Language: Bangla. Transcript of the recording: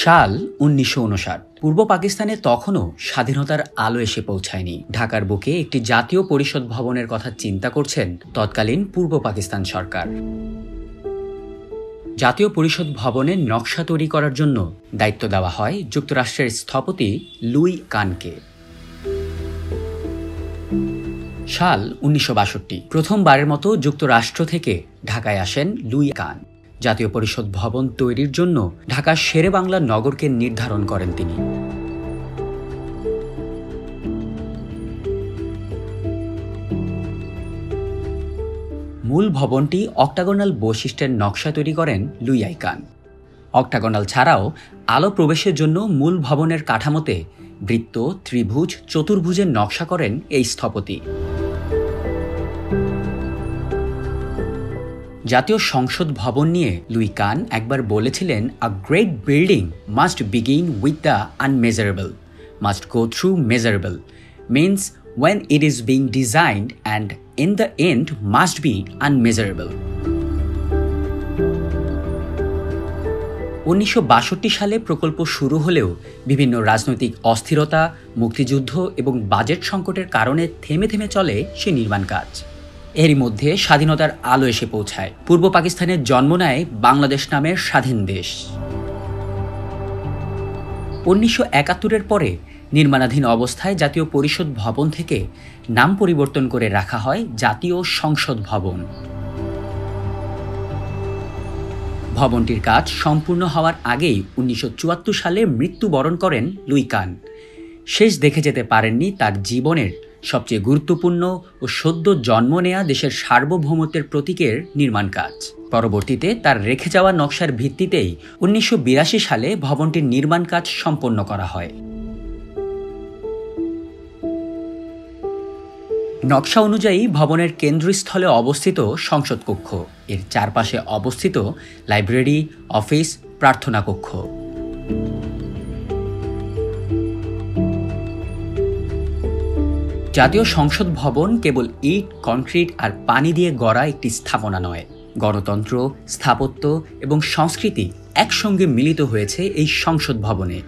সাল ১৯৫৯। পূর্ব পাকিস্তানে তখনও স্বাধীনতার আলো এসে পৌঁছায়নি। ঢাকার বুকে একটি জাতীয় পরিষদ ভবনের কথা চিন্তা করছেন তৎকালীন পূর্ব পাকিস্তান সরকার। জাতীয় পরিষদ ভবনের নকশা তৈরি করার জন্য দায়িত্ব দেওয়া হয় যুক্তরাষ্ট্রের স্থপতি লুই কানকে। সাল ১৯৬২। প্রথমবারের মতো যুক্তরাষ্ট্র থেকে ঢাকায় আসেন লুই কান। জাতীয় পরিষদ ভবন তৈরির জন্য ঢাকার শেরেবাংলা নগরকে নির্ধারণ করেন তিনি। মূল ভবনটি অক্টাগোনাল বৈশিষ্ট্যের নকশা তৈরি করেন লুই কান। অক্টাগোনাল ছাড়াও আলো প্রবেশের জন্য মূল ভবনের কাঠামোতে বৃত্ত, ত্রিভুজ, চতুর্ভুজের নকশা করেন এই স্থপতি। জাতীয় সংসদ ভবন নিয়ে লুই কান একবার বলেছিলেন, a great building must begin with the unmeasurable, must go through measurable, means when it is being designed and in the end must be unmeasurable. ১৯৬২ সালে প্রকল্প শুরু হলেও বিভিন্ন রাজনৈতিক অস্থিরতা, মুক্তিযুদ্ধ এবং বাজেট সংকটের কারণে থেমে থেমে চলে সে নির্মাণ কাজ। এরই মধ্যে স্বাধীনতার আলো এসে পৌঁছায়। পূর্ব পাকিস্তানের জন্ম নেয় বাংলাদেশ নামের স্বাধীন দেশ। ১৯৭১-এর পরে নির্মাণাধীন অবস্থায় জাতীয় পরিষদ ভবন থেকে নাম পরিবর্তন করে রাখা হয় জাতীয় সংসদ ভবন। ভবনটির কাজ সম্পূর্ণ হওয়ার আগেই ১৯৭৪ সালে মৃত্যুবরণ করেন লুই কান। শেষ দেখে যেতে পারেননি তার জীবনের সবচেয়ে গুরুত্বপূর্ণ ও সদ্য জন্ম নেয়া দেশের সার্বভৌমত্বের প্রতীকের নির্মাণ কাজ। পরবর্তীতে তার রেখে যাওয়া নকশার ভিত্তিতেই ১৯৮২ সালে ভবনটির নির্মাণ কাজ সম্পন্ন করা হয়। নকশা অনুযায়ী ভবনের কেন্দ্রস্থলে অবস্থিত সংসদ কক্ষ, এর চারপাশে অবস্থিত লাইব্রেরি, অফিস, প্রার্থনা কক্ষ। জাতীয় সংসদ ভবন কেবল ইট, কনক্রিট আর পানি দিয়ে গড়া একটি স্থাপনা নয়। গণতন্ত্র, স্থাপত্য এবং সংস্কৃতি একসঙ্গে মিলিত হয়েছে এই সংসদ ভবনে।